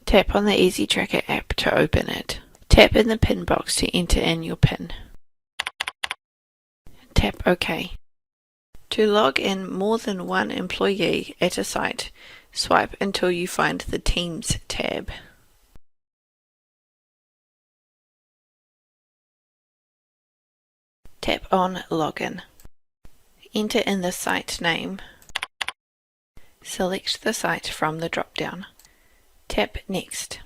Tap on the EasyTracker app to open it. Tap in the PIN box to enter in your PIN. Tap OK. To log in more than one employee at a site, swipe until you find the Teams tab. Tap on Login. Enter in the site name. Select the site from the drop-down. Tap Next.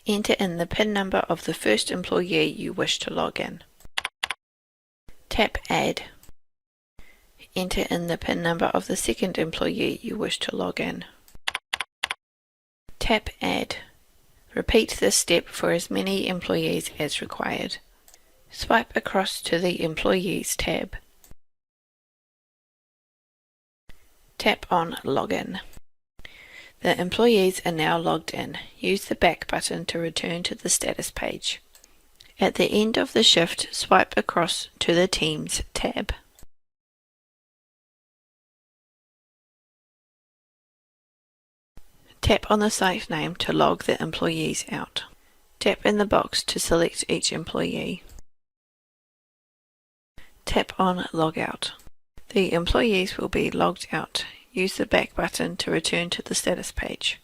Enter in the PIN number of the first employee you wish to log in. Tap Add. Enter in the PIN number of the second employee you wish to log in. Tap Add. Repeat this step for as many employees as required. Swipe across to the Employees tab. Tap on Login. The employees are now logged in. Use the back button to return to the status page. At the end of the shift, swipe across to the Teams tab. Tap on the site name to log the employees out. Tap in the box to select each employee. Tap on Logout. The employees will be logged out. Use the back button to return to the status page.